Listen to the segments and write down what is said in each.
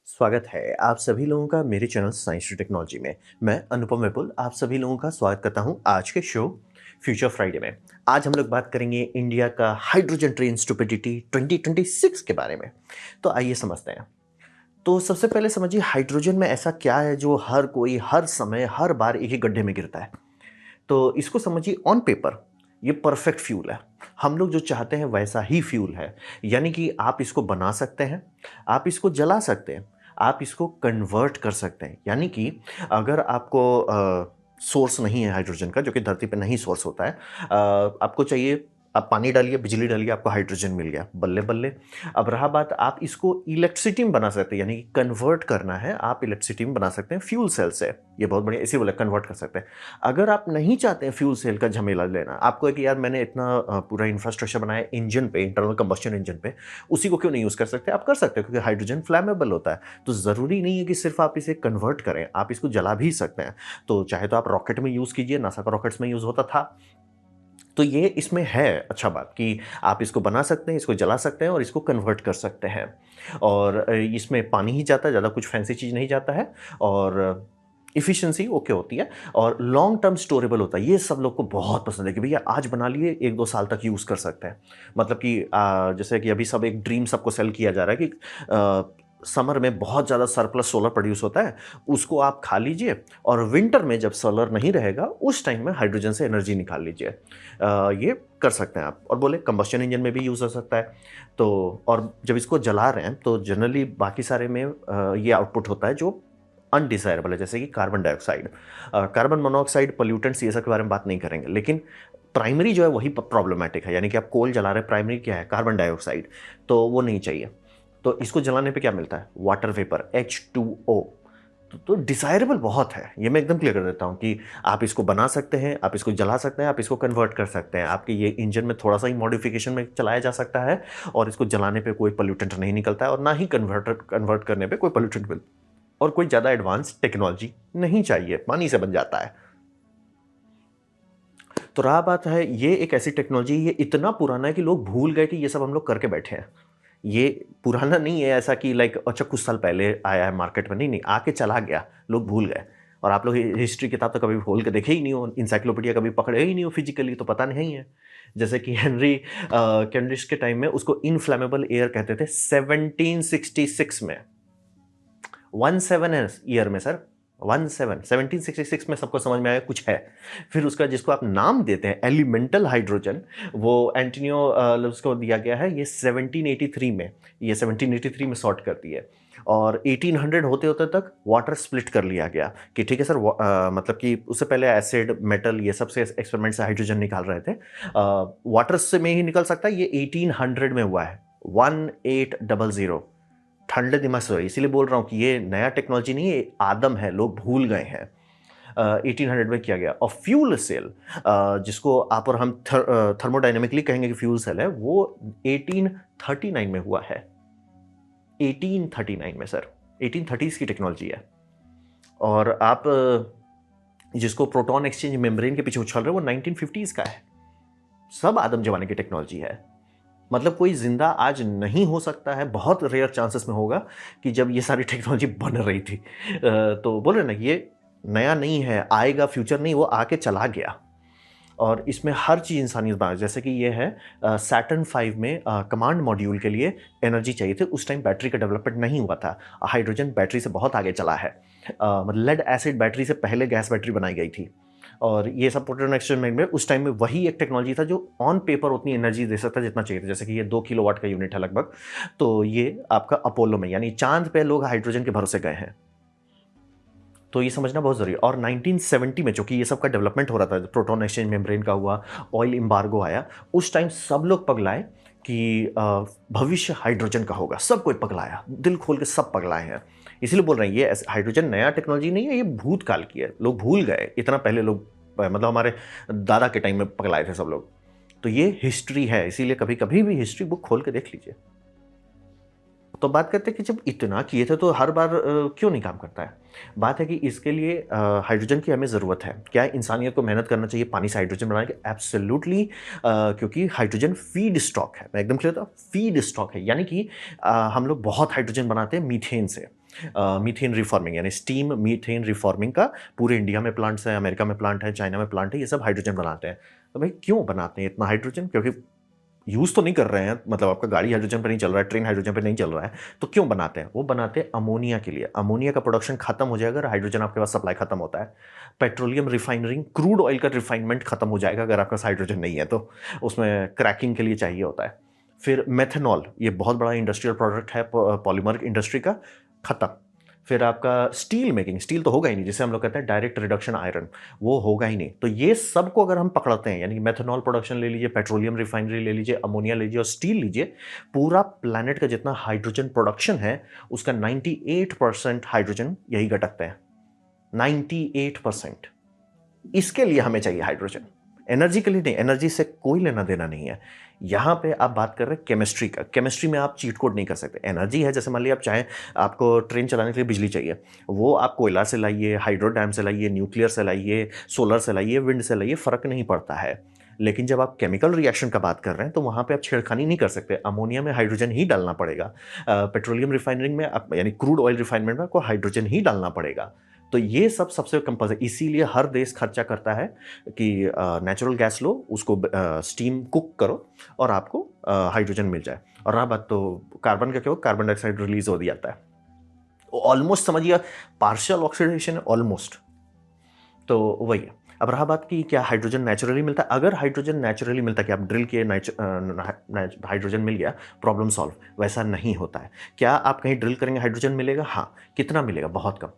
स्वागत है आप सभी लोगों का मेरे चैनल साइंस टेक्नोलॉजी में। मैं अनुपम विपुल आप सभी लोगों का स्वागत करता हूं आज के शो फ्यूचर फ्राइडे में। आज हम लोग बात करेंगे इंडिया का हाइड्रोजन ट्रेन स्टुपिडिटी 2026 के बारे में। तो आइए समझते हैं। तो सबसे पहले समझिए हाइड्रोजन में ऐसा क्या है जो हर कोई हर समय हर बार एक ही गड्ढे में गिरता है। तो इसको समझिए ऑन पेपर ये परफेक्ट फ्यूल है। हम लोग जो चाहते हैं वैसा ही फ्यूल है। यानी कि आप इसको बना सकते हैं, आप इसको जला सकते हैं, आप इसको कन्वर्ट कर सकते हैं। यानी कि अगर आपको सोर्स नहीं है हाइड्रोजन का, जो कि धरती पे नहीं सोर्स होता है, आपको चाहिए, आप पानी डालिए, बिजली डालिए, आपको हाइड्रोजन मिल गया, बल्ले बल्ले। अब रहा बात, आप इसको इलेक्ट्रिसिटी में बना सकते हैं, यानी कि कन्वर्ट करना है, आप इलेक्ट्रिसिटी में बना सकते हैं फ्यूल सेल से। ये बहुत बढ़िया, इसी बोला कन्वर्ट कर सकते हैं। अगर आप नहीं चाहते हैं फ्यूल सेल का झमेला लेना, आपको है कि यार मैंने इतना पूरा इंफ्रास्ट्रक्चर बनाया इंजन पे, इंटरनल कंबस्शन इंजन पे, उसी को क्यों नहीं यूज़ कर सकते? आप कर सकते हो, क्योंकि हाइड्रोजन फ्लैमेबल होता है। तो ज़रूरी नहीं है कि सिर्फ आप इसे कन्वर्ट करें, आप इसको जला भी सकते हैं। तो चाहे तो आप रॉकेट में यूज़ कीजिए, नासा का रॉकेट्स में यूज़ होता था। तो ये इसमें है अच्छा बात कि आप इसको बना सकते हैं, इसको जला सकते हैं और इसको कन्वर्ट कर सकते हैं। और इसमें पानी ही जाता है, ज़्यादा कुछ फैंसी चीज़ नहीं जाता है, और इफ़िशिएंसी ओके होती है, और लॉन्ग टर्म स्टोरेबल होता है। ये सब लोग को बहुत पसंद है कि भैया आज बना लिए, 1-2 साल तक यूज़ कर सकते हैं। मतलब कि जैसे कि अभी सब एक ड्रीम सबको सेल किया जा रहा है कि समर में बहुत ज़्यादा सरप्लस सोलर प्रोड्यूस होता है, उसको आप खा लीजिए, और विंटर में जब सोलर नहीं रहेगा उस टाइम में हाइड्रोजन से एनर्जी निकाल लीजिए। ये कर सकते हैं आप। और बोले कंबस्शन इंजन में भी यूज़ हो सकता है। तो और जब इसको जला रहे हैं तो जनरली बाकी सारे में ये आउटपुट होता है जो अनडिज़ायरेबल है, जैसे कि carbon dioxide, carbon monoxide, pollutants, ये सब के बारे में बात नहीं करेंगे, लेकिन प्राइमरी जो है वही प्रॉब्लमैटिक है। यानी कि आप कोल जला रहे हैं, प्राइमरी क्या है? Carbon dioxide. तो वो नहीं चाहिए। तो इसको जलाने पे क्या मिलता है? Water vapour, H2O। तो डिज़ायरेबल बहुत है, ये मैं एकदम क्लियर कर देता हूँ कि आप इसको बना सकते हैं, आप इसको जला सकते हैं, आप इसको कन्वर्ट कर सकते हैं। आपके ये इंजन में थोड़ा-सा ही मॉडिफिकेशन में चलाया जा सकता है, और इसको जलाने पे कोई पोल्यूटेंट नहीं निकलता है, और ना ही कन्वर्ट करने पे कोई पोल्यूटेंट और कोई ज़्यादा एडवांस टेक्नोलॉजी नहीं चाहिए, पानी से बन जाता है। तो रहा बात है, ये एक ऐसी टेक्नोलॉजी, ये इतना पुराना है कि लोग भूल गए कि ये सब हम लोग करके बैठे हैं। ये पुराना नहीं है ऐसा कि लाइक अच्छा कुछ साल पहले आया है मार्केट में, नहीं, नहीं, आके चला गया, लोग भूल गए। और आप लोग हिस्ट्री किताब तो कभी खोल के देखे ही नहीं हो, इंसाइक्लोपीडिया कभी पकड़े ही नहीं हो फिजिकली, तो पता नहीं है। जैसे कि हेनरी कैंडिश के टाइम में उसको इनफ्लेमेबल एयर कहते थे 1766 में। 17 ईयर में सर, 1766 में सबको समझ में आया कुछ है। फिर उसका जिसको आप नाम देते हैं एलिमेंटल हाइड्रोजन, वो एंटोनियो उसको दिया गया है ये 1783 में। ये 1783 में सॉर्ट करती है, और 1800 होते होते तक वाटर स्प्लिट कर लिया गया कि ठीक है सर, मतलब कि उससे पहले एसिड मेटल ये सब से एक्सपेरिमेंट से हाइड्रोजन निकाल रहे थे। वाटर से में ही निकल सकता है, ये 1800 में हुआ है, 1800। ठंडे दिमाग से, इसीलिए बोल रहा हूँ कि ये नया टेक्नोलॉजी नहीं है, आदम है, लोग भूल गए हैं। 1800 में किया गया। और फ्यूल सेल, जिसको आप और हम थर्मोडाइनमिकली कहेंगे कि फ्यूल सेल है, वो 1839 में हुआ है। 1839 में सर, 1830s की टेक्नोलॉजी है। और आप जिसको प्रोटॉन एक्सचेंज मेम्ब्रेन के पीछे उछल रहे हो, वो 1950s का है। सब आदम जमाने की टेक्नोलॉजी है। मतलब कोई जिंदा आज नहीं हो सकता है, बहुत रेयर चांसेस में होगा कि जब ये सारी टेक्नोलॉजी बन रही थी। तो बोल रहे ना, ये नया नहीं है, आएगा, फ्यूचर नहीं, वो आके चला गया। और इसमें हर चीज़ इंसानियत बना, जैसे कि ये है सैटर्न 5 में कमांड मॉड्यूल के लिए एनर्जी चाहिए थी। उस टाइम बैटरी का डेवलपमेंट नहीं हुआ था, हाइड्रोजन बैटरी से बहुत आगे चला है। मतलब लेड एसिड बैटरी से पहले गैस बैटरी बनाई गई थी। और ये सब प्रोटॉन एक्सचेंज में उस टाइम में वही एक टेक्नोलॉजी था जो ऑन पेपर उतनी एनर्जी दे सकता है जितना चाहिए था। जैसे कि ये 2 किलोवाट का यूनिट है लगभग, तो ये आपका अपोलो में, यानी चांद पे लोग हाइड्रोजन के भरोसे गए हैं। तो ये समझना बहुत ज़रूरी है। और 1970 में चूंकि ये सब का डेवलपमेंट हो रहा था, प्रोटॉन एक्सचेंज मेम्ब्रेन का हुआ, ऑयल एम्बार्गो आया, उस टाइम सब लोग पगलाए कि भविष्य हाइड्रोजन का होगा। सब कोई पगलाया, दिल खोल के सब पगलाए हैं। इसलिए बोल रहे हैं ये हाइड्रोजन नया टेक्नोलॉजी नहीं है, ये भूतकाल की है। लोग भूल गए, इतना पहले लोग, मतलब हमारे दादा के टाइम में पगलाए थे सब लोग। तो ये हिस्ट्री है, इसीलिए कभी कभी भी हिस्ट्री बुक खोल के देख लीजिए। तो बात करते हैं कि जब इतना किए थे तो हर बार क्यों नहीं काम करता है। बात है कि इसके लिए हाइड्रोजन की हमें ज़रूरत है। क्या इंसानियत को मेहनत करना चाहिए पानी से हाइड्रोजन बनाने की? एब्सोल्युटली। क्योंकि हाइड्रोजन फीड स्टॉक है, मैं एकदम क्लियर था, फीड स्टॉक है। यानी कि हम लोग बहुत हाइड्रोजन बनाते हैं मीथेन से। मीथेन रिफॉर्मिंग यानी स्टीम मीथेन रिफॉर्मिंग का पूरे इंडिया में प्लांट्स हैं, अमेरिका में प्लांट है, चाइना में प्लांट है, ये सब हाइड्रोजन बनाते हैं। तो भाई क्यों बनाते हैं इतना हाइड्रोजन? क्योंकि यूज़ तो नहीं कर रहे हैं, मतलब आपका गाड़ी हाइड्रोजन पर नहीं चल रहा है, ट्रेन हाइड्रोजन पर नहीं चल रहा है, तो क्यों बनाते हैं? वो बनाते हैं अमोनिया के लिए। अमोनिया का प्रोडक्शन खत्म हो जाएगा अगर हाइड्रोजन आपके पास सप्लाई खत्म होता है। पेट्रोलियम रिफाइनरिंग, क्रूड ऑयल का रिफाइनमेंट खत्म हो जाएगा अगर आपके पास हाइड्रोजन नहीं है, तो उसमें क्रैकिंग के लिए चाहिए होता है। फिर मेथनॉल, ये बहुत बड़ा इंडस्ट्रियल प्रोडक्ट है पॉलीमर इंडस्ट्री का, खत्म। फिर आपका स्टील मेकिंग, स्टील तो होगा ही नहीं, जिसे हम लोग कहते हैं डायरेक्ट रिडक्शन आयरन, वो होगा ही नहीं। तो ये सब को अगर हम पकड़ते हैं, यानी मेथनॉल प्रोडक्शन ले लीजिए, पेट्रोलियम रिफाइनरी ले लीजिए, अमोनिया ले लीजिए और स्टील लीजिए, पूरा प्लैनेट का जितना हाइड्रोजन प्रोडक्शन है उसका 98% हाइड्रोजन यही घटकते हैं। 98%। इसके लिए हमें चाहिए हाइड्रोजन, एनर्जी के लिए नहीं। एनर्जी से कोई लेना देना नहीं है। यहाँ पे आप बात कर रहे हैं केमिस्ट्री का। केमिस्ट्री में आप चीट कोड नहीं कर सकते। एनर्जी है, जैसे मान लीजिए आप चाहें, आपको ट्रेन चलाने के लिए बिजली चाहिए, वो आप कोयला से लाइए, हाइड्रो डैम से लाइए, न्यूक्लियर से लाइए, सोलर से लाइए, विंड से लाइए, फर्क नहीं पड़ता है। लेकिन जब आप केमिकल रिएक्शन का बात कर रहे हैं तो वहाँ पे आप छेड़खानी नहीं कर सकते। अमोनिया में हाइड्रोजन ही डालना पड़ेगा। पेट्रोलियम रिफाइनरिंग में आप, यानी क्रूड ऑयल रिफाइनमेंट में आपको हाइड्रोजन ही डालना पड़ेगा। तो ये सब सबसे कंपल्सरी, इसीलिए हर देश खर्चा करता है कि नेचुरल गैस लो, उसको स्टीम कुक करो और आपको हाइड्रोजन मिल जाए। और रहा बात तो कार्बन का, क्या हो, कार्बन डाइऑक्साइड रिलीज हो जाता है, ऑलमोस्ट समझिए पार्शियल ऑक्सीडेशन है ऑलमोस्ट। तो वही है। अब रहा बात कि क्या हाइड्रोजन नेचुरली मिलता है? अगर हाइड्रोजन नेचुरली मिलता है कि आप ड्रिल किए, हाइड्रोजन मिल गया, प्रॉब्लम सॉल्व, वैसा नहीं होता है। क्या आप कहीं ड्रिल करेंगे हाइड्रोजन मिलेगा? हाँ। कितना मिलेगा? बहुत कम।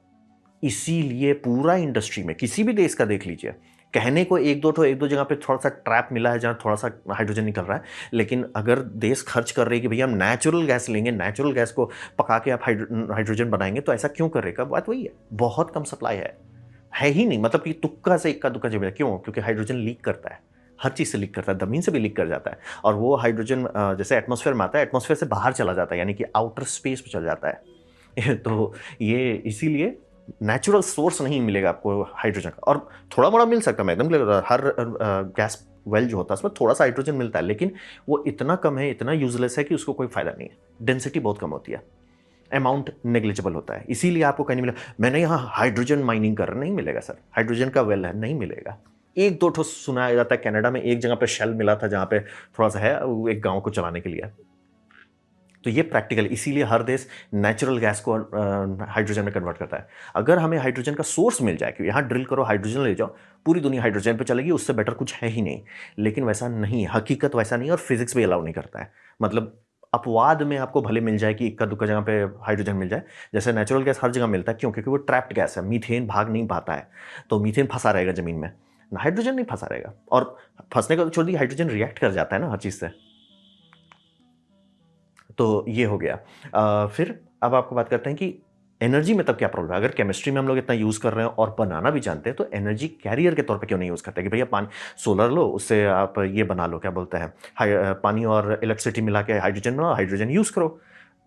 इसीलिए पूरा इंडस्ट्री में किसी भी देश का देख लीजिए, कहने को एक दो जगह पे थोड़ा सा ट्रैप मिला है जहाँ थोड़ा सा हाइड्रोजन निकल रहा है, लेकिन अगर देश खर्च कर रहे हैं कि भैया हम नेचुरल गैस लेंगे, नेचुरल गैस को पका के आप हाइड्रोजन बनाएंगे, तो ऐसा क्यों करेगा? बात वही है, बहुत कम सप्लाई है ही नहीं। मतलब कि तुक्का से इक्का दुक्का जब, क्यों? क्योंकि हाइड्रोजन लीक करता है, हर चीज़ से लीक करता है, ज़मीन से भी लीक कर जाता है। और वो हाइड्रोजन जैसे एटमॉस्फेयर में आता है, एटमॉस्फेयर से बाहर चला जाता है, यानी कि आउटर स्पेस में चल जाता है। तो ये इसीलिए नेचुरल सोर्स नहीं मिलेगा आपको हाइड्रोजन का। और थोड़ा मोड़ा मिल सकता है, मैं एकदम क्लियर, हर गैस वेल जो होता है उसमें थोड़ा सा हाइड्रोजन मिलता है, लेकिन वो इतना कम है, इतना यूजलेस है कि उसको कोई फायदा नहीं है। डेंसिटी बहुत कम होती है, अमाउंट नेग्लिजिबल होता है। इसीलिए आपको कहीं नहीं मिला, मैंने यहाँ हाइड्रोजन माइनिंग कर रहा, नहीं मिलेगा सर। हाइड्रोजन का वेल है, नहीं मिलेगा। एक दो ठो सुनाया जाता है, कनाडा में एक जगह पे शेल मिला था जहाँ पे थोड़ा सा है, वो एक गाँव को चलाने के लिए। तो ये प्रैक्टिकल, इसीलिए हर देश नेचुरल गैस को हाइड्रोजन में कन्वर्ट करता है। अगर हमें हाइड्रोजन का सोर्स मिल जाए कि यहाँ ड्रिल करो, हाइड्रोजन ले जाओ, पूरी दुनिया हाइड्रोजन पे चलेगी, उससे बेटर कुछ है ही नहीं। लेकिन वैसा नहीं है, हकीकत वैसा नहीं है, और फिजिक्स भी अलाउ नहीं करता है। मतलब अपवाद में आपको भले मिल जाए कि इक्का दुक्का जगह पे हाइड्रोजन मिल जाए। जैसे नेचुरल गैस हर जगह मिलता है, क्यों? क्योंकि वो ट्रैप्ड गैस है, मीथेन भाग नहीं पाता है, तो मीथेन फंसा रहेगा जमीन में, हाइड्रोजन नहीं फंसा रहेगा। और फंसने का तो छोड़ दी, हाइड्रोजन रिएक्ट कर जाता है ना हर चीज़ से। तो ये हो गया। फिर अब आपको बात करते हैं कि एनर्जी में तब क्या प्रॉब्लम है? अगर केमिस्ट्री में हम लोग इतना यूज़ कर रहे हैं और बनाना भी जानते हैं, तो एनर्जी कैरियर के तौर पे क्यों नहीं यूज़ करते कि भैया पानी, सोलर लो, उससे आप ये बना लो, क्या बोलते हैं, पानी और इलेक्ट्रिसिटी मिला के हाइड्रोजन बनाओ, हाइड्रोजन यूज़ करो।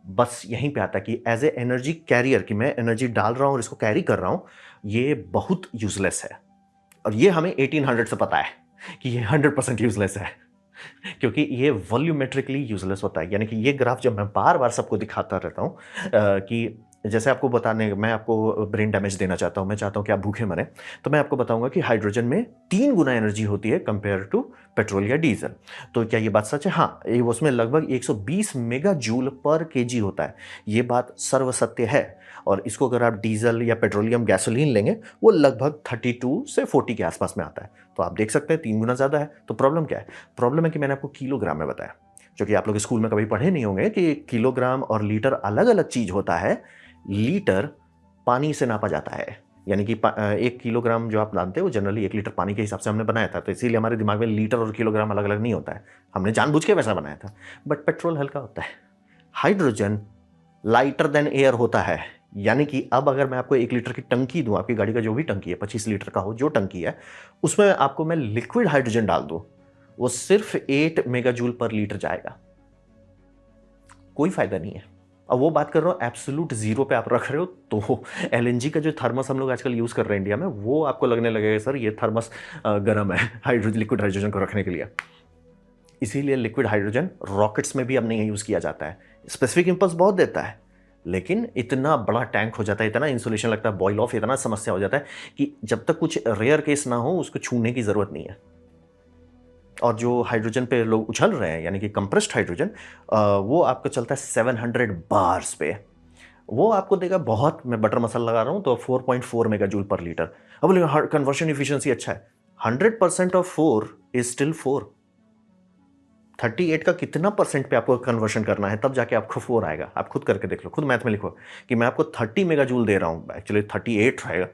बस यहीं पे आता है कि एज ए एनर्जी कैरियर, कि मैं एनर्जी डाल रहा हूँ और इसको कैरी कर रहा हूँ, ये बहुत यूजलेस है। और ये हमें 1800 से पता है कि ये 100% यूजलेस है, क्योंकि ये वॉल्यूमेट्रिकली यूजलेस होता है। यानी कि ये ग्राफ जब मैं बार बार सबको दिखाता रहता हूँ कि जैसे आपको बताने, मैं आपको ब्रेन डैमेज देना चाहता हूँ, मैं चाहता हूँ कि आप भूखे मरें, तो मैं आपको बताऊंगा कि हाइड्रोजन में 3 गुना एनर्जी होती है कंपेयर टू पेट्रोल या डीजल। तो क्या ये बात सच है? हाँ, ये उसमें लगभग 120 मेगा जूल पर केजी होता है। ये बात सर्वसत्य है। और इसको अगर आप डीजल या पेट्रोलियम गैसोलीन लेंगे, वो लगभग 32 से 40 के आसपास में आता है। तो आप देख सकते हैं 3 गुना ज़्यादा है। तो प्रॉब्लम क्या है? प्रॉब्लम है कि मैंने आपको किलोग्राम में बताया, जो कि आप लोग स्कूल में कभी पढ़े नहीं होंगे कि किलोग्राम और लीटर अलग अलग चीज़ होता है। लीटर पानी से नापा जाता है, यानी कि 1 किलोग्राम जो आप जानते हो, वो जनरली 1 लीटर पानी के हिसाब से हमने बनाया था, तो इसीलिए हमारे दिमाग में लीटर और किलोग्राम अलग अलग नहीं होता है, हमने जानबूझ के वैसा बनाया था। बट पेट्रोल हल्का होता है, हाइड्रोजन लाइटर देन एयर होता है। यानी कि अब अगर मैं आपको 1 लीटर की टंकी दूं, आपकी गाड़ी का जो भी टंकी है, 25 लीटर का हो जो टंकी है, उसमें आपको मैं लिक्विड हाइड्रोजन डाल दूं, वो सिर्फ 8 मेगाजूल पर लीटर जाएगा, कोई फायदा नहीं है। अब वो बात कर रहा हूँ एब्सोल्यूट जीरो पे आप रख रहे हो, तो एलएनजी का जो थर्मस हम लोग आजकल यूज़ कर रहे हैं इंडिया में, वो आपको लगने लगेगा सर ये थर्मस गर्म है हाइड्रोजन, लिक्विड हाइड्रोजन को रखने के लिए। इसीलिए लिक्विड हाइड्रोजन रॉकेट्स में भी अब नहीं यूज़ किया जाता है। स्पेसिफिक इंपल्स बहुत देता है, लेकिन इतना बड़ा टैंक हो जाता है, इतना इंसुलेशन लगता है, बॉयल ऑफ इतना समस्या हो जाता है कि जब तक कुछ रेयर केस ना हो उसको छूने की ज़रूरत नहीं है। और जो हाइड्रोजन पे लोग उछल रहे हैं यानी कि कंप्रेस्ड हाइड्रोजन, वो आपको चलता है 700 बार्स पे। वो आपको देगा बहुत, मैं बटर मसाला लगा रहा हूँ तो 4.4 मेगा जूल पर लीटर। अब बोले कन्वर्शन इफिशियंसी अच्छा है, 100% ऑफ 4 इज स्टिल 4। 38 का कितना परसेंट पे आपको कन्वर्शन करना है तब जाके आपको 4 आएगा। आप खुद करके देख लो, खुद मैथ में लिखो कि मैं आपको 30 मेगा जूल दे रहा हूँ, एक्चुअली 38 रहेगा,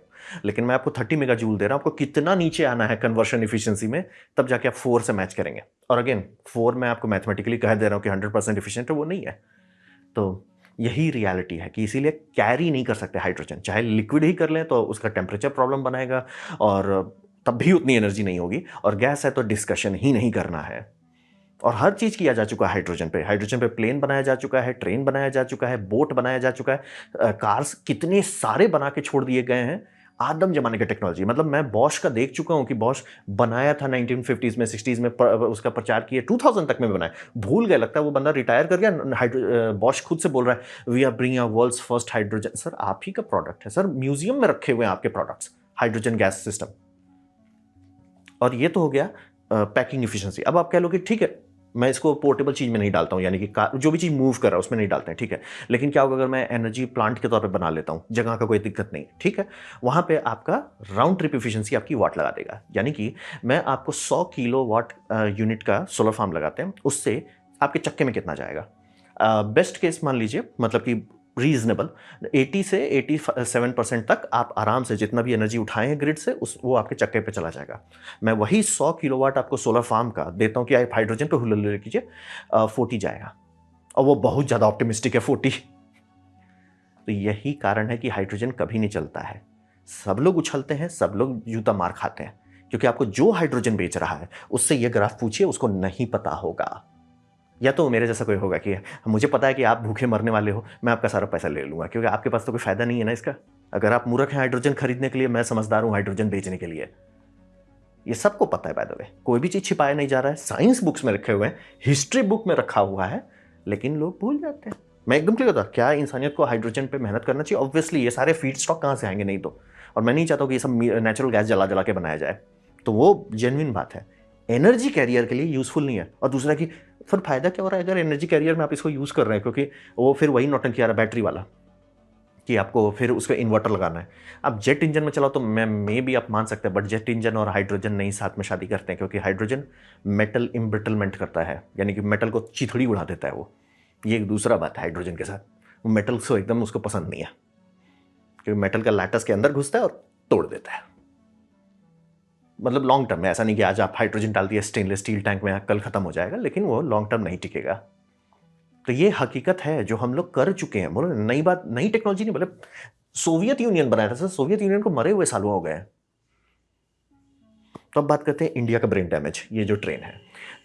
लेकिन मैं आपको 30 मेगा जूल दे रहा हूँ। आपको कितना नीचे आना है कन्वर्शन इफिशियंसी में तब जाके आप 4 से मैच करेंगे। और अगेन 4 मैं आपको मैथमेटिकली कह दे रहा हूँ कि 100% इफिशियंट है, वो नहीं है। तो यही रियलिटी है कि इसीलिए कैरी नहीं कर सकते हाइड्रोजन, चाहे लिक्विड ही कर लें तो उसका टेम्परेचर प्रॉब्लम बनाएगा और तब भी उतनी एनर्जी नहीं होगी। और गैस है तो डिस्कशन ही नहीं करना है। और हर चीज़ किया जा चुका है हाइड्रोजन पे प्लेन बनाया जा चुका है, ट्रेन बनाया जा चुका है, बोट बनाया जा चुका है, कार्स कितने सारे बना के छोड़ दिए गए हैं। आदम जमाने की टेक्नोलॉजी, मतलब मैं बॉश का देख चुका हूं कि बॉश बनाया था 1950s में, 60s में, उसका प्रचार किया 2000 तक में बनाया, भूल गए, लगता है वो बंदा रिटायर कर गया। बॉश खुद से बोल रहा है we are bringing world's first hydrogen. Sir आप ही का प्रोडक्ट है सर, म्यूजियम में रखे हुए हैं आपके प्रोडक्ट्स, हाइड्रोजन गैस सिस्टम। और ये तो हो गया पैकिंग इफिशियंसी। अब आप कह लो कि ठीक है मैं इसको पोर्टेबल चीज़ में नहीं डालता हूँ, यानी कि जो भी चीज़ मूव कर रहा है उसमें नहीं डालते हैं, ठीक है, लेकिन क्या होगा अगर मैं एनर्जी प्लांट के तौर पे बना लेता हूँ, जगह का कोई दिक्कत नहीं, ठीक है, वहाँ पे आपका राउंड ट्रिप इफिशियंसी आपकी वाट लगा देगा। यानी कि मैं आपको 100 किलो वाट यूनिट का सोलर फार्म लगाते हैं, उससे आपके चक्के में कितना जाएगा। बेस्ट केस मान लीजिए, मतलब कि रीजनेबल 80 से 87% तक आप आराम से जितना भी एनर्जी उठाए हैं ग्रिड से वो आपके चक्के पे चला जाएगा। मैं वही 100 किलोवाट आपको सोलर फार्म का देता हूं कि आप हाइड्रोजन पे हुलर कीजिए, 40 जाएगा, और वो बहुत ज़्यादा ऑप्टिमिस्टिक है 40। तो यही कारण है कि हाइड्रोजन कभी नहीं चलता है। सब लोग उछलते हैं, सब लोग जूता मार खाते हैं, क्योंकि आपको जो हाइड्रोजन बेच रहा है उससे ये ग्राफ पूछिए, उसको नहीं पता होगा। या तो मेरे जैसा कोई होगा कि मुझे पता है कि आप भूखे मरने वाले हो, मैं आपका सारा पैसा ले लूंगा, क्योंकि आपके पास तो कोई फायदा नहीं है ना इसका। अगर आप मूर्ख हैं हाइड्रोजन खरीदने के लिए, मैं समझदार हूं हाइड्रोजन बेचने के लिए। ये सबको पता है बाय द वे, कोई भी चीज छिपाया नहीं जा रहा है, साइंस बुक्स में रखे हुए हैं, हिस्ट्री बुक में रखा हुआ है, लेकिन लोग भूल जाते हैं। मैं एकदम क्लियर होता, क्या इंसानियत को हाइड्रोजन पे मेहनत करना चाहिए? ऑब्वियसली ये सारे फीड स्टॉक कहाँ से आएंगे, नहीं तो। और मैं नहीं चाहता कि ये सब नेचुरल गैस जला जला के बनाया जाए, तो वो जेन्युइन बात है, एनर्जी कैरियर के लिए यूजफुल नहीं है। और दूसरा कि फिर फायदा क्या हो रहा है अगर एनर्जी कैरियर में आप इसको यूज कर रहे हैं, क्योंकि वो फिर वही नौटंकी आ रहा है बैटरी वाला कि आपको फिर उसका इन्वर्टर लगाना है। आप जेट इंजन में चलाओ तो मैं मे भी आप मान सकते हैं, बट जेट इंजन और हाइड्रोजन नहीं साथ में शादी करते हैं, क्योंकि हाइड्रोजन मेटल इम्ब्रिटलमेंट करता है, यानी कि मेटल को चिथड़ी उड़ा देता है वो। ये एक दूसरा बात है हाइड्रोजन के साथ, वो मेटल को एकदम उसको पसंद नहीं है, क्योंकि मेटल का लैटस के अंदर घुसता है और तोड़ देता है। मतलब लॉन्ग टर्म में, ऐसा नहीं कि आज आप हाइड्रोजन डाल दिया स्टेनलेस स्टील टैंक में कल खत्म हो जाएगा, लेकिन वो लॉन्ग टर्म नहीं टिकेगा। तो ये हकीकत है जो हम लोग कर चुके हैं। बोलो नई बात, नई टेक्नोलॉजी नहीं, मतलब सोवियत यूनियन बनाया था सर, सोवियत यूनियन को मरे हुए सालों हो गए। तो अब बात करते हैं इंडिया का ब्रेन डैमेज, ये जो ट्रेन है।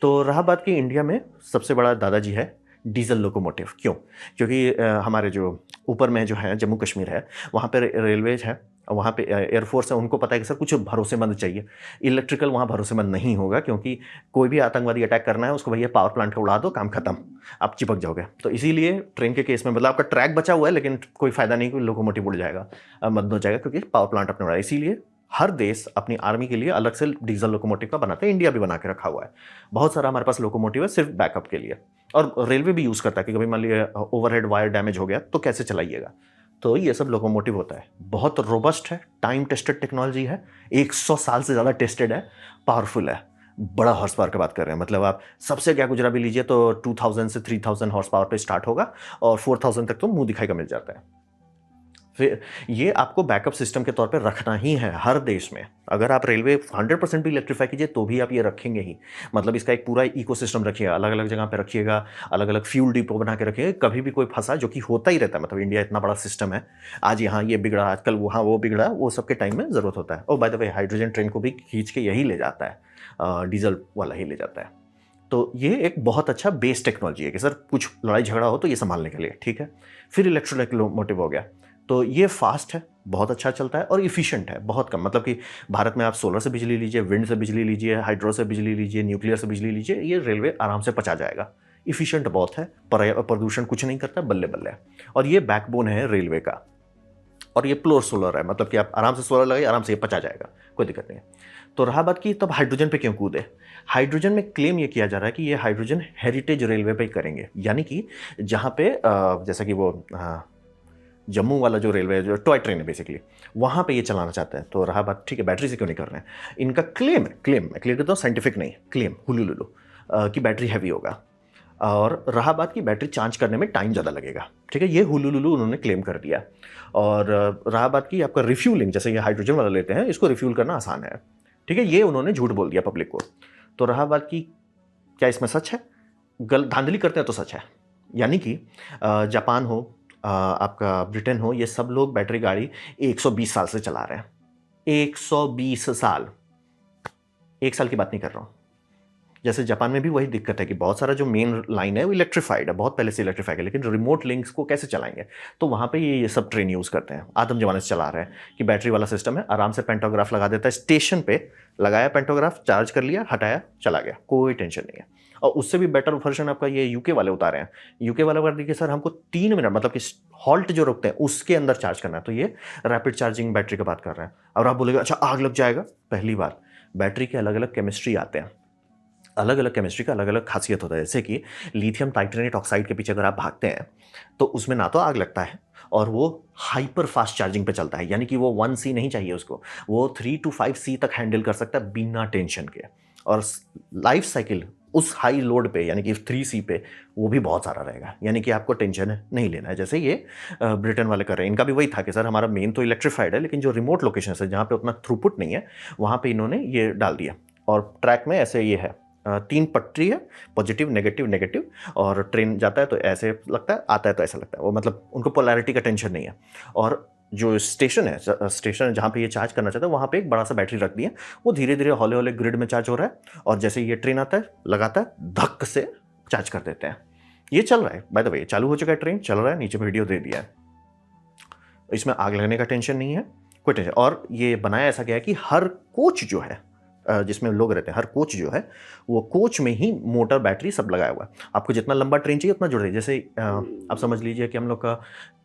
तो रहा बात कि इंडिया में सबसे बड़ा दादाजी है डीजल लोकोमोटिव। क्यों? क्योंकि हमारे जो ऊपर में जो है जम्मू कश्मीर है, वहाँ पर रेलवेज है, वहाँ पे एयरफोर्स है, उनको पता है कि सर कुछ भरोसेमंद चाहिए। इलेक्ट्रिकल वहाँ भरोसेमंद नहीं होगा, क्योंकि कोई भी आतंकवादी अटैक करना है उसको भैया पावर प्लांट को उड़ा दो, काम खत्म, आप चिपक जाओगे। तो इसीलिए ट्रेन के केस में मतलब आपका ट्रैक बचा हुआ है, लेकिन कोई फायदा नहीं, कोई लोकोमोटिव उड़ जाएगा, मद हो जाएगा, क्योंकि पावर प्लांट अपने उड़ाया। इसीलिए हर देश अपनी आर्मी के लिए अलग से डीजल लोकोमोटिव का बनाते हैं, इंडिया भी बना के रखा हुआ है। बहुत सारा हमारे पास लोकोमोटिव है सिर्फ बैकअप के लिए, और रेलवे भी यूज़ करता है कि कभी मान लीजिए ओवरहेड वायर डैमेज हो गया तो कैसे चलाइएगा। तो ये सब लोकोमोटिव होता है, बहुत रोबस्ट है, टाइम टेस्टेड टेक्नोलॉजी है, 100 साल से ज़्यादा टेस्टेड है, पावरफुल है, बड़ा हॉर्स पावर की बात कर रहे हैं। मतलब आप सबसे क्या गुजरा भी लीजिए तो 2000 से 3000 हॉर्स पावर पे स्टार्ट होगा, और 4000 तक तो मुंह दिखाई का मिल जाता है। फिर ये आपको बैकअप सिस्टम के तौर पे रखना ही है हर देश में। अगर आप रेलवे 100% भी इलेक्ट्रीफाई कीजिए तो भी आप ये रखेंगे ही, मतलब इसका एक पूरा इकोसिस्टम रखिएगा, अलग अलग जगह पे रखिएगा, अलग अलग फ्यूल डिपो बना के रखिएगा, कभी भी कोई फंसा, जो कि होता ही रहता है, मतलब इंडिया इतना बड़ा सिस्टम है, आज यहाँ ये बिगड़ा, आजकल वहाँ वो बिगड़ा, वो सबके टाइम में ज़रूरत होता है। और bye the way hydrogen train को भी खींच के यही ले जाता है, डीजल वाला ही ले जाता है। तो ये एक बहुत अच्छा बेस टेक्नोलॉजी है कि सर कुछ लड़ाई झगड़ा हो तो ये संभालने के लिए, ठीक है। फिर इलेक्ट्रोमोटिव हो गया, तो ये फास्ट है, बहुत अच्छा चलता है और इफिशिएंट है, बहुत कम, मतलब कि भारत में आप सोलर से बिजली लीजिए, विंड से बिजली लीजिए, हाइड्रो से बिजली लीजिए, न्यूक्लियर से बिजली लीजिए, ये रेलवे आराम से पचा जाएगा। इफिशिएंट बहुत है, प्रदूषण कुछ नहीं करता, बल्ले बल्ले। और ये बैकबोन है रेलवे का। और ये प्योर सोलर है, मतलब कि आप आराम से सोलर लगाइए, आराम से ये पचा जाएगा, कोई दिक्कत नहीं है। तो रहा बात की तब हाइड्रोजन पे क्यों कूदे। हाइड्रोजन में क्लेम ये किया जा रहा है कि ये हाइड्रोजन हेरिटेज रेलवे पे करेंगे, यानी कि जहाँ पे जैसा कि वो जम्मू वाला जो रेलवे जो टॉय ट्रेन है बेसिकली, वहाँ पे ये चलाना चाहते हैं। तो रहा बात ठीक है बैटरी से क्यों नहीं कर रहे हैं, इनका क्लेम है, क्लेम मैं क्लियर करता हूँ, साइंटिफिक नहीं, क्लेम हुलुलुलु कि बैटरी हैवी होगा। और रहा बात की बैटरी चार्ज करने में टाइम ज़्यादा लगेगा, ठीक है, ये हुलुलुलु उन्होंने क्लेम कर दिया। और रहा बात की आपका रिफ्यूलिंग, जैसे ये हाइड्रोजन वाला लेते हैं, इसको रिफ्यूल करना आसान है, ठीक है, ये उन्होंने झूठ बोल दिया पब्लिक को। तो रहा बात की क्या इसमें सच है, धांधली करते हैं तो सच है। यानी कि जापान हो, आपका ब्रिटेन हो, ये सब लोग बैटरी गाड़ी 120 साल से चला रहे हैं। 120 साल, 1 साल की बात नहीं कर रहा हूँ। जैसे जापान में भी वही दिक्कत है कि बहुत सारा जो मेन लाइन है वो इलेक्ट्रीफाइड है, बहुत पहले से इलेक्ट्रीफाइड है, लेकिन रिमोट लिंक्स को कैसे चलाएंगे। तो वहाँ पे ये सब ट्रेन यूज़ करते हैं, आदम जमाने से चला रहे हैं कि बैटरी वाला सिस्टम है, आराम से पेंटोग्राफ लगा देता है, स्टेशन पे लगाया पेंटोग्राफ, चार्ज कर लिया, हटाया, चला गया, कोई टेंशन नहीं है। और उससे भी बेटर वर्जन आपका ये यूके वाले उतारे हैं। यूके वाले वर्ड देखिए सर, हमको 3 मिनट मतलब कि हॉल्ट जो रुकते हैं उसके अंदर चार्ज करना है, तो ये रैपिड चार्जिंग बैटरी की बात कर रहे हैं। और आप बोलेगा अच्छा आग लग जाएगा, पहली बात बैटरी के अलग अलग केमिस्ट्री आते हैं, अलग अलग केमिस्ट्री का अलग अलग खासियत होता है। जैसे कि लिथियम टाइटेनेट ऑक्साइड के पीछे अगर आप भागते हैं तो उसमें ना तो आग लगता है और वो हाइपर फास्ट चार्जिंग पे चलता है, यानी कि वो 1C नहीं चाहिए उसको, वो 3 to 5C तक हैंडल कर सकता है बिना टेंशन के। और लाइफ साइकिल उस हाई लोड पे यानी कि 3C पे वो भी बहुत सारा रहेगा, यानी कि आपको टेंशन नहीं लेना है। जैसे ये ब्रिटेन वाले कर रहे हैं, इनका भी वही था कि सर हमारा मेन तो इलेक्ट्रीफाइड है, लेकिन जो रिमोट लोकेशन है जहाँ पे उतना थ्रूपुट नहीं है वहाँ पे इन्होंने ये डाल दिया। और ट्रैक में ऐसे ये है, 3 पटरी है, पॉजिटिव नेगेटिव नेगेटिव, और ट्रेन जाता है तो ऐसे लगता है, आता है तो ऐसा लगता है, वो मतलब उनको पोलैरिटी का टेंशन नहीं है। और जो स्टेशन है, स्टेशन जहाँ पे ये चार्ज करना चाहता है वहाँ पे एक बड़ा सा बैटरी रख दिया, वो धीरे धीरे हौले हौले ग्रिड में चार्ज हो रहा है, और जैसे ये ट्रेन आता है लगाता है, धक्क से चार्ज कर देते हैं। ये चल रहा है, बाय द वे चालू हो चुका है, ट्रेन चल रहा है, नीचे वीडियो दे दिया है, इसमें आग लगने का टेंशन नहीं है, कोई टेंशन। और ये बनाया ऐसा गया है कि हर कोच जो है जिसमें लोग रहते हैं, हर कोच जो है वो कोच में ही मोटर बैटरी सब लगाया हुआ है। आपको जितना लंबा ट्रेन चाहिए उतना जुड़, जैसे आप समझ लीजिए कि हम लोग का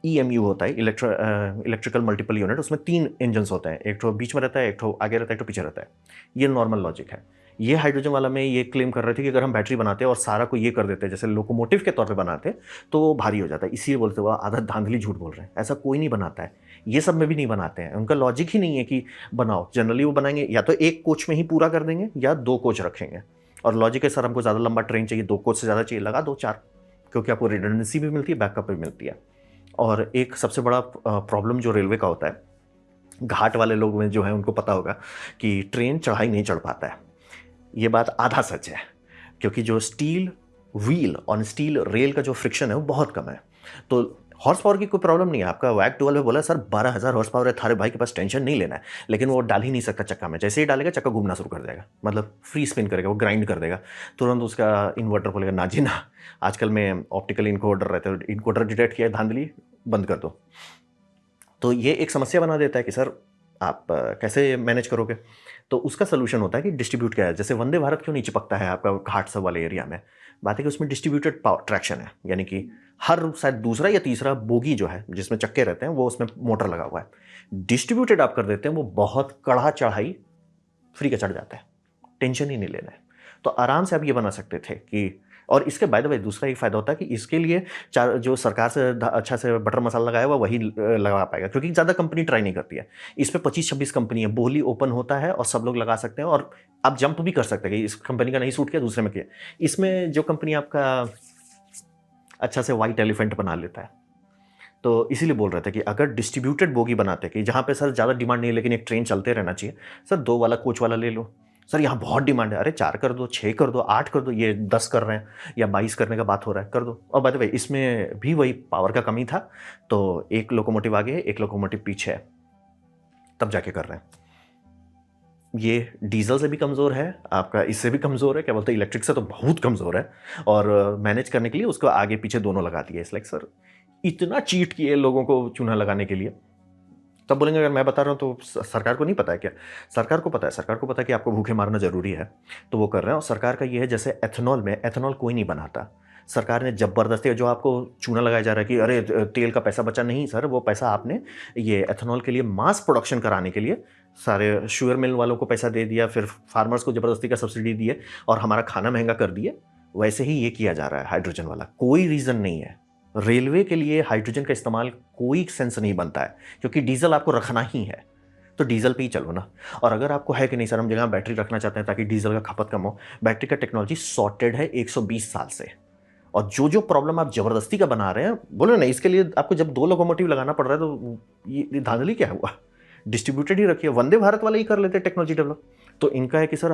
EMU होता है, इलेक्ट्रिकल मल्टीपल यूनिट, उसमें 3 इंजन्स होते हैं, एक तो बीच में रहता है, एक तो आगे रहता है, एक तो पीछे रहता है। ये नॉर्मल लॉजिक है। ये हाइड्रोजन वाला में ये क्लेम कर रहे थे कि अगर हम बैटरी बनाते और सारा को ये कर देते जैसे लोकोमोटिव के तौर पे बनाते तो वो भारी हो जाता है, इसीलिए बोलते हुआ आधा धांधली झूठ बोल रहे हैं। ऐसा कोई नहीं बनाता है, ये सब में भी नहीं बनाते हैं, उनका लॉजिक ही नहीं है कि बनाओ। जनरली वो बनाएंगे या तो एक कोच में ही पूरा कर देंगे या 2 कोच रखेंगे, और लॉजिक है सर हमको ज़्यादा लंबा ट्रेन चाहिए, 2 कोच से ज़्यादा चाहिए, लगा 2-4, क्योंकि आपको रिडंडेंसी भी मिलती है, बैकअप भी मिलती है। और एक सबसे बड़ा प्रॉब्लम जो रेलवे का होता है, घाट वाले लोग में जो है उनको पता होगा कि ट्रेन चढ़ाई नहीं चढ़ पाता है। ये बात आधा सच है, क्योंकि जो स्टील व्हील और स्टील रेल का जो फ्रिक्शन है वो बहुत कम है। तो हॉर्स पावर की कोई प्रॉब्लम नहीं है। आपका वैग 12 में बोला सर 12,000 हॉर्स पावर है, थारे भाई के पास टेंशन नहीं लेना है, लेकिन वो डाल ही नहीं सकता चक्का में। जैसे ही डालेगा चक्का घूमना शुरू कर देगा, मतलब फ्री स्पिन करेगा, वो ग्राइंड कर देगा, तुरंत उसका इन्वर्टर बोलेगा ना जी ना। आजकल में ऑप्टिकल इनकोडर रहते हैं, इनकोडर डिटेक्ट किया, धांधली बंद कर दो। तो ये एक समस्या बना देता है कि सर आप कैसे मैनेज करोगे। तो उसका सोल्यूशन होता है कि डिस्ट्रीब्यूट किया है। जैसे वंदे भारत क्यों नहीं चिपकता है आपका घाट सब वाले एरिया में, बात है कि उसमें डिस्ट्रीब्यूटेड ट्रैक्शन है, यानी कि हर शायद दूसरा या तीसरा बोगी जो है जिसमें चक्के रहते हैं वो उसमें मोटर लगा हुआ है। डिस्ट्रीब्यूटेड आप कर देते हैं, वो बहुत कड़ा चढ़ाई फ्री का चढ़ जाता है, टेंशन ही नहीं लेना है। तो आराम से आप ये बना सकते थे कि, और इसके बाय द वे दूसरा एक फ़ायदा होता है कि इसके लिए जो सरकार से अच्छा से बटर मसाला लगाया हुआ वही लगा पाएगा, क्योंकि ज़्यादा कंपनी ट्राई नहीं करती है। इस पर 25-26 कंपनी है, बोली ओपन होता है और सब लोग लगा सकते हैं, और आप जंप भी कर सकते हैं कि इस कंपनी का नहीं सूट किया दूसरे में किया। इसमें जो कंपनी आपका अच्छा से वाइट एलिफेंट बना लेता है, तो इसीलिए बोल रहे थे कि अगर डिस्ट्रीब्यूटेड बोगी बनाते कि जहाँ पे सर ज़्यादा डिमांड नहीं है लेकिन एक ट्रेन चलते रहना चाहिए, सर 2 वाला कोच वाला ले लो। सर यहाँ बहुत डिमांड है, अरे 4 कर दो, 6 कर दो, 8 कर दो, ये 10 कर रहे हैं या 22 करने का बात हो रहा है, कर दो। और बाय द वे इसमें भी वही पावर का कमी था, तो एक लोकोमोटिव आगे है, एक लोकोमोटिव पीछे है, तब जाके कर रहे हैं। ये डीजल से भी कमज़ोर है, आपका इससे भी कमज़ोर है, क्या बोलते हैं इलेक्ट्रिक से तो बहुत कमज़ोर है, और मैनेज करने के लिए उसको आगे पीछे दोनों लगा दिए। इस लाइक सर इतना चीट किए लोगों को चूना लगाने के लिए। तब बोलेंगे अगर मैं बता रहा हूँ तो सरकार को नहीं पता है क्या? सरकार को पता है, सरकार को पता है कि आपको भूखे मारना जरूरी है, तो वो कर रहे हैं। और सरकार का ये है, जैसे एथेनॉल में, एथेनॉल कोई नहीं बनाता, सरकार ने ज़बरदस्ती, जो आपको चूना लगाया जा रहा है कि अरे तेल का पैसा बचा, नहीं सर, वो पैसा आपने ये एथेनॉल के लिए मास प्रोडक्शन कराने के लिए सारे शुगर मिल वालों को पैसा दे दिया, फिर फार्मर्स को ज़बरदस्ती का सब्सिडी दिए और हमारा खाना महंगा कर दिए। वैसे ही ये किया जा रहा है हाइड्रोजन वाला, कोई रीज़न नहीं है। रेलवे के लिए हाइड्रोजन का इस्तेमाल कोई सेंस नहीं बनता है, क्योंकि डीजल आपको रखना ही है, तो डीजल पे ही चलो ना। और अगर आपको है कि नहीं सर हम जगह बैटरी रखना चाहते हैं ताकि डीजल का खपत कम हो, बैटरी का टेक्नोलॉजी सॉर्टेड है 120 साल से। और जो जो प्रॉब्लम आप जबरदस्ती का बना रहे हैं, बोलो ना, इसके लिए आपको जब 2 लोकोमोटिव लगाना पड़ रहा है तो ये धांधली क्या हुआ? डिस्ट्रीब्यूटेड ही रखिए, वंदे भारत वाले ही कर लेते टेक्नोलॉजी डेवलप। तो इनका है कि सर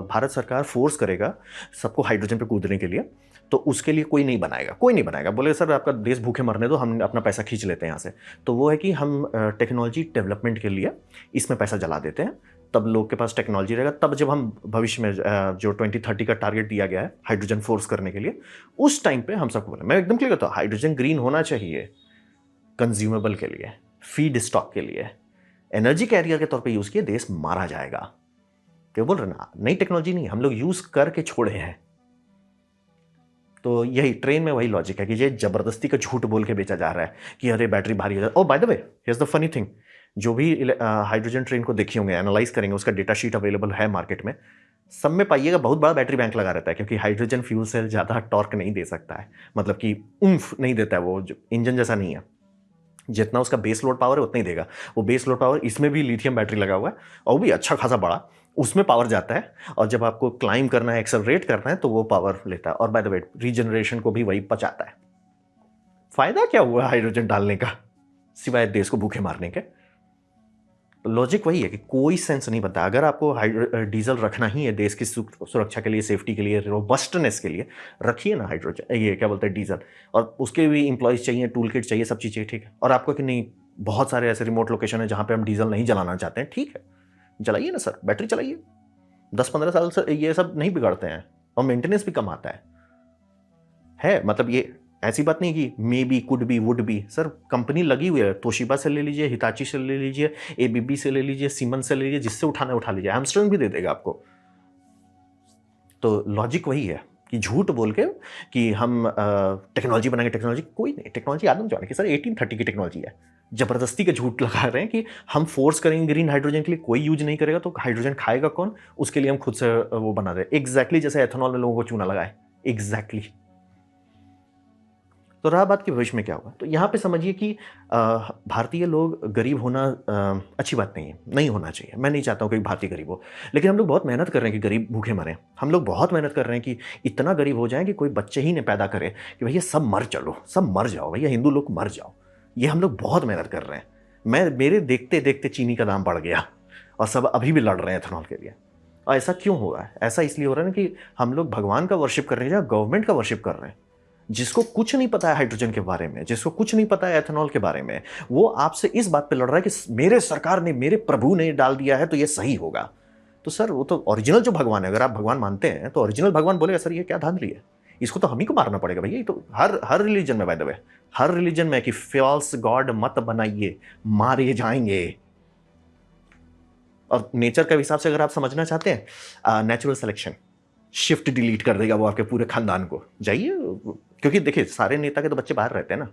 भारत सरकार फोर्स करेगा सबको हाइड्रोजन पे कूदने के लिए, तो उसके लिए कोई नहीं बनाएगा, कोई नहीं बनाएगा। बोले सर आपका देश भूखे मरने दो, हम अपना पैसा खींच लेते हैं यहाँ से। तो वो है कि हम टेक्नोलॉजी डेवलपमेंट के लिए इसमें पैसा जला देते हैं, तब लोग के पास टेक्नोलॉजी रहेगा। तब जब हम भविष्य में जो 2030 का टारगेट दिया गया है हाइड्रोजन फोर्स करने के लिए, उस टाइम पे हम सबको बोले, मैं एकदम क्लियर करता हूँ, हाइड्रोजन ग्रीन होना चाहिए, कंज्यूमेबल के लिए, फीड स्टॉक के लिए, एनर्जी कैरियर के तौर पे यूज किए, देश मारा जाएगा। क्या बोल रहे ना, नई टेक्नोलॉजी नहीं, हम लोग यूज करके छोड़े हैं। तो यही ट्रेन में वही लॉजिक है कि ये जबरदस्ती का झूठ बोल के बेचा जा रहा है कि अरे बैटरी भारी हो जाए। Oh by the way, here's the funny thing, जो भी हाइड्रोजन ट्रेन को देखी होंगे, एनालाइज करेंगे, उसका डेटा शीट अवेलेबल है मार्केट में, सब में पाइएगा बहुत बड़ा बैटरी बैंक लगा रहता है, क्योंकि हाइड्रोजन फ्यूल सेल ज़्यादा टॉर्क नहीं दे सकता है, मतलब कि उम्फ नहीं देता है, वो इंजन जैसा नहीं है। जितना उसका बेस लोड पावर है उतना ही देगा। वो बेस लोड पावर, इसमें भी लिथियम बैटरी लगा हुआ है और वो भी अच्छा खासा बड़ा, उसमें पावर जाता है, और जब आपको क्लाइंब करना है, एक्सेलरेट करना है, तो वो पावर लेता है। और बाय द वे रीजनरेशन को भी वही पचाता है। फायदा क्या हुआ हाइड्रोजन डालने का, सिवाय देश को भूखे मारने के? लॉजिक वही है कि कोई सेंस नहीं बनता। अगर आपको डीजल रखना ही है देश की सुरक्षा के लिए, सेफ्टी के लिए, रोबस्टनेस के लिए, रखिए ना हाइड्रोजन, ये क्या बोलते हैं, डीजल। और उसके भी इंप्लॉयज चाहिए, टूल किट चाहिए, सब चीज़ चाहिए, ठीक है। और आपको कि नहीं, बहुत सारे ऐसे रिमोट लोकेशन है जहाँ पे हम डीजल नहीं जलाना चाहते हैं, ठीक है, जलाइए ना सर, बैटरी चलाइए। 10-15 साल से ये सब नहीं बिगाड़ते हैं, और मेंटेनेंस भी कम आता है। मतलब ये ऐसी बात नहीं कि may be, could be, would be. Sir company लगी हुई है, तोशिबा से ले लीजिए, हिताची से ले लीजिए, एबीबी से ले लीजिए, सीमेंस से ले लीजिए, जिससे उठाना उठा लीजिए, एमस्टर्न भी दे देगा आपको। तो लॉजिक वही है कि झूठ बोल के कि हम टेक्नोलॉजी बनाएंगे, टेक्नोलॉजी कोई नहीं, टेक्नोलॉजी आदम जाने की सर 1830 की टेक्नोलॉजी है। जबरदस्ती का झूठ लगा रहे हैं कि हम फोर्स करेंगे ग्रीन हाइड्रोजन के लिए, कोई यूज नहीं करेगा, तो हाइड्रोजन खाएगा कौन? उसके लिए हम खुद से वो बना रहे हैं, एग्जैक्टली जैसे एथेनॉल में लोगों को चूना लगाए, एग्जैक्टली। तो रहा बात कि भविष्य में क्या होगा, तो यहाँ पे समझिए कि भारतीय लोग गरीब होना अच्छी बात नहीं है, नहीं होना चाहिए। मैं नहीं चाहता हूँ कि भारतीय गरीब हो, लेकिन हम लोग बहुत मेहनत कर रहे हैं कि गरीब भूखे मरें। हम लोग बहुत मेहनत कर रहे हैं कि इतना गरीब हो जाए कि कोई बच्चे ही नहीं पैदा करे, कि भैया सब मर चलो, सब मर जाओ भैया, हिंदू लोग मर जाओ। ये हम लोग बहुत मेहनत कर रहे हैं। मेरे देखते देखते चीनी का दाम बढ़ गया और सब अभी भी लड़ रहे हैं एथेनॉल के लिए। और ऐसा क्यों हो रहा है? ऐसा इसलिए हो रहा है ना कि हम लोग भगवान का वर्शिप कर रहे हैं या गवर्नमेंट का वर्शिप कर रहे हैं। जिसको कुछ नहीं पता है हाइड्रोजन के बारे में, जिसको कुछ नहीं पता है एथेनॉल के बारे में, वो आपसे इस बात पे लड़ रहा है कि मेरे सरकार ने, मेरे प्रभु ने डाल दिया है तो ये सही होगा। तो सर वो तो ओरिजिनल जो भगवान है, अगर आप भगवान मानते हैं तो ओरिजिनल भगवान बोलेगा सर ये क्या धांधली है, इसको तो हम ही को मारना पड़ेगा भैया। ये तो हर रिलीजन में, bye the way, her religion में कि फॉल्स गॉड मत बनाइए, मारे जाएंगे। और नेचर के हिसाब से अगर आप समझना चाहते हैं, नेचुरल सिलेक्शन, शिफ्ट डिलीट कर देगा वो आपके पूरे खानदान को। जाइए, क्योंकि देखिए सारे नेता के तो बच्चे बाहर रहते हैं ना।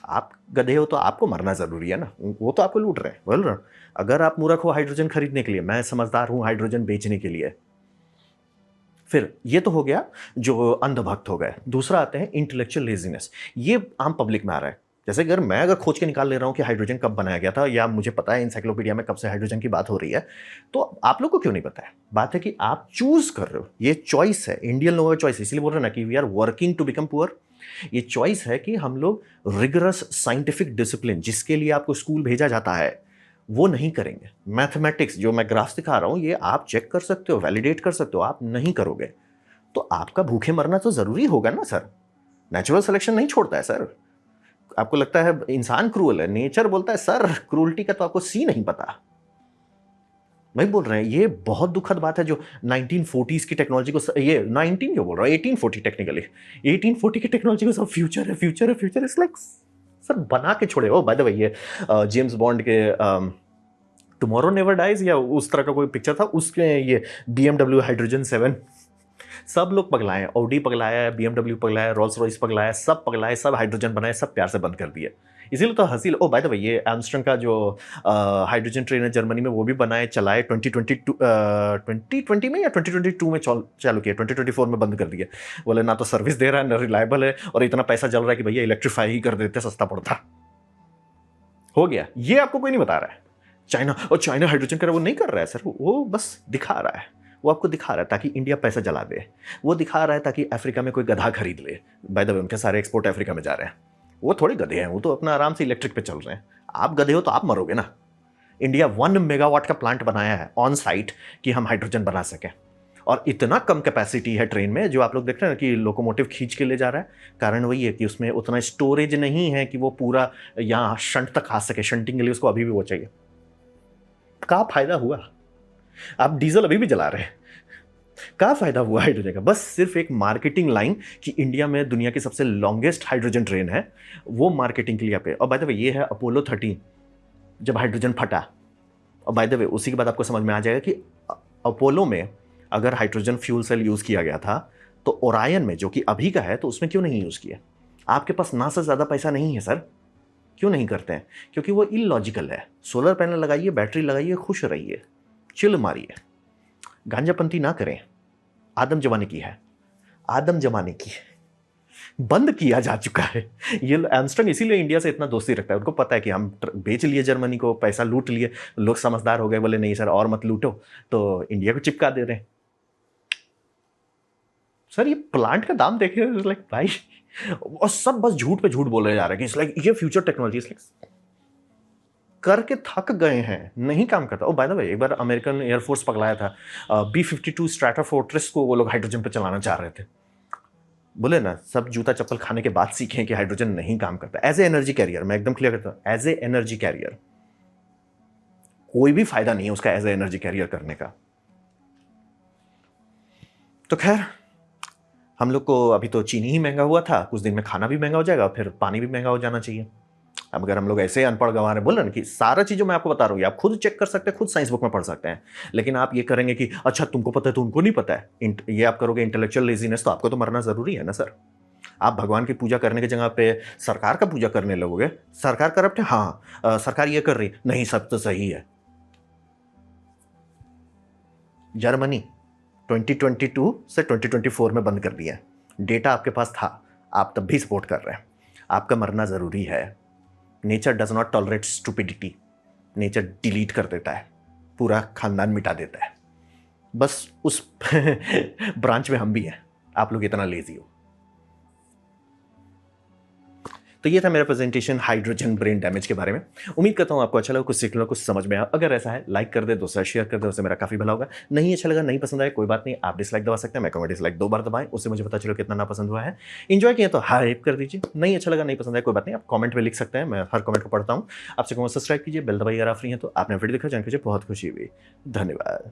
आप गधे हो तो आपको मरना जरूरी है ना, वो तो आपको लूट रहे हैं, बोल रहे हैं। अगर आप मूर्ख हो हाइड्रोजन खरीदने के लिए, मैं समझदार हूं हाइड्रोजन बेचने के लिए। फिर ये तो हो गया जो अंधभक्त हो गए। दूसरा आते हैं इंटेलेक्चुअल लेजीनेस। ये आम पब्लिक में आ रहा है। जैसे मैं खोज के निकाल ले रहा हूँ कि हाइड्रोजन कब बनाया गया था, या मुझे पता है इंसाइक्लोपीडिया में कब से हाइड्रोजन की बात हो रही है, तो आप लोग को क्यों नहीं पता है? बात है कि आप चूज कर रहे हो, ये चॉइस है, इंडियन लोगों का चॉइस। इसलिए बोल रहे हैं ना कि we are working to become poor. ये चॉइस है कि हम लोग रिगरस साइंटिफिक डिसिप्लिन, जिसके लिए आपको स्कूल भेजा जाता है, वो नहीं करेंगे। मैथमेटिक्स जो मैं ग्राफ दिखा रहा हूं, ये आप चेक कर सकते हो, वैलिडेट कर सकते हो, आप नहीं करोगे तो आपका भूखे मरना तो जरूरी होगा ना सर। नेचुरल सिलेक्शन नहीं छोड़ता है सर। आपको लगता है इंसान क्रूअल है, नेचर बोलता है सर क्रूअल्टी का तो आपको सी नहीं पता। वही बोल रहे हैं, ये बहुत दुखद बात है जो 1940s की टेक्नोलॉजी को, ये 19 क्यों बोल रहा हूँ, 1840 टेक्निकली, 1840 की टेक्नोलॉजी को सब फ्यूचर है, फ्यूचर है, फ्यूचर इज लाइक सर बना के छोड़े हो। बाय द वे, ये जेम्स बॉन्ड के टुमारो नेवर डाइज या उस तरह का कोई पिक्चर था, उसके ये BMW हाइड्रोजन 7 सब लोग पगलाए, ऑडी पगलाया है, BMW पगलाया, रोल्स रॉयस पगलाया, सब पगलाए, सब हाइड्रोजन बनाए, सब प्यार से बंद कर दिए। इसीलिए तो हंसी। ओ बाय द वे, ये आर्मस्ट्रांग का जो हाइड्रोजन ट्रेन है जर्मनी में, वो भी बनाए चलाए 2020 में या 2022 में चालू किया, 2024 में बंद कर दिया। बोले ना तो सर्विस दे रहा है, ना रिलायबल है, और इतना पैसा जल रहा है कि भैया इलेक्ट्रीफाई ही कर देते, सस्ता पड़ता। हो गया। ये आपको कोई नहीं बता रहा है। चाइना हाइड्रोजन कर रहा है, वो नहीं कर रहा है सर, वो बस दिखा रहा है। वो आपको दिखा रहा है ताकि इंडिया पैसा जला दे। वो दिखा रहा है ताकि अफ्रीका में कोई गधा खरीद ले। बाय द वे, उनके सारे एक्सपोर्ट अफ्रीका में जा रहे हैं। वो थोड़े गधे हैं, वो तो अपना आराम से इलेक्ट्रिक पे चल रहे हैं। आप गधे हो तो आप मरोगे ना। इंडिया 1 मेगावाट का प्लांट बनाया है ऑन साइट कि हम हाइड्रोजन बना सकें, और इतना कम कैपेसिटी है ट्रेन में, जो आप लोग देख रहे हैं कि लोकोमोटिव खींच के ले जा रहा है। कारण वही है कि उसमें उतना स्टोरेज नहीं है कि वो पूरा यहाँ शंट तक आ सके। शंटिंग के लिए उसको अभी भी वो चाहिए। क्या फायदा हुआ? आप डीजल अभी भी जला रहे हैं। क्या फायदा हुआ हाइड्रोजन का? बस सिर्फ एक मार्केटिंग लाइन कि इंडिया में दुनिया की सबसे लॉन्गेस्ट हाइड्रोजन ट्रेन है, वो मार्केटिंग के लिए आपके। और बाय द वे, ये है अपोलो 13 जब हाइड्रोजन फटा। और बाय द वे, उसी के बाद आपको समझ में आ जाएगा कि अपोलो में अगर हाइड्रोजन फ्यूल सेल यूज किया गया था तो ओरायन में, जो कि अभी का है, तो उसमें क्यों नहीं यूज किया? आपके पास ना से ज्यादा पैसा नहीं है सर, क्यों नहीं करते हैं? क्योंकि वो इलॉजिकल है। सोलर पैनल लगाइए, बैटरी लगाइए, खुश रहिए, चिल मारिए, गांजापंती ना करें। आदम जमाने की है, आदम जमाने की है, बंद किया जा चुका है। ये आर्मस्ट्रांग इसीलिए इंडिया से इतना दोस्ती रखता है। उनको पता है कि हम बेच लिए जर्मनी को, पैसा लूट लिए, लोग समझदार हो गए, बोले नहीं सर और मत लूटो, तो इंडिया को चिपका दे रहे हैं। सर ये प्लांट का दाम देखे, लाइक भाई, और सब बस झूठ पे झूठ बोले जा रहे हैं कि लाइक ये फ्यूचर टेक्नोलॉजी, लाइक करके थक गए हैं, नहीं काम करता। ओ बाय द वे, एक बार अमेरिकन एयरफोर्स पगलाया था, B-52 स्ट्रैटोफोर्ट्रेस को वो लोग हाइड्रोजन पे चलाना चाह रहे थे। बोले ना, सब जूता चप्पल खाने के बाद सीखें कि हाइड्रोजन नहीं काम करता। एज ए एनर्जी कैरियर, मैं एकदम क्लियर करता हूं, एज ए एनर्जी कैरियर कोई भी फायदा नहीं है उसका, एज ए एनर्जी कैरियर करने का। तो खैर, हम लोग को अभी तो चीनी ही महंगा हुआ था, कुछ दिन में खाना भी महंगा हो जाएगा, फिर पानी भी महंगा हो जाना चाहिए। अब अगर हम लोग ऐसे अनपढ़ गंवा रहे, बोल रहे ना कि सारा चीज़ जो मैं आपको बता रहा हूँ आप खुद चेक कर सकते हैं, खुद साइंस बुक में पढ़ सकते हैं। लेकिन आप ये करेंगे कि अच्छा तुमको पता है तो उनको नहीं पता है, ये आप करोगे इंटेलेक्चुअल लेजीनेस, तो आपको तो मरना जरूरी है ना सर। आप भगवान की पूजा करने की जगह पे सरकार का पूजा करने लगोगे। सरकार करप्ट है, हाँ, सरकार ये कर रही नहीं, सब तो सही है। जर्मनी 2022 से 2024 में बंद कर दिया। डेटा आपके पास था, आप तब भी सपोर्ट कर रहे हैं। आपका मरना जरूरी है। Nature does not tolerate stupidity. Nature delete कर देता है, पूरा खानदान मिटा देता है। बस उस ब्रांच में हम भी हैं, आप लोग इतना लेजी हो। तो ये था मेरा प्रेजेंटेशन हाइड्रोजन ब्रेन डैमेज के बारे में। उम्मीद करता हूँ आपको अच्छा लगा, कुछ सीख लो, कुछ समझ में आया। अगर ऐसा है लाइक कर दे, दोस्तों शेयर कर दे, उससे मेरा काफी भला होगा। नहीं अच्छा लगा, नहीं पसंद आया, कोई बात नहीं, आप डिसलाइक दबा सकते हैं। मैं कहूँगा डिसलाइक 2 बार दबाएं, उससे मुझे पता चलो कितना ना पसंद हुआ है। इंजॉय किया तो हाइप कर दीजिए, नहीं अच्छा लगा, नहीं पसंद आया, कोई बात नहीं, आप कॉमेंट में लिख सकते हैं, मैं हर कॉमेंट को पढ़ता हूँ। आपसे कहूँगा सब्सक्राइब कीजिए, बेल दबाइए अगर आप फ्री हैं तो। आपने वीडियो देखा, जान कीजिए, बहुत खुशी हुई। धन्यवाद।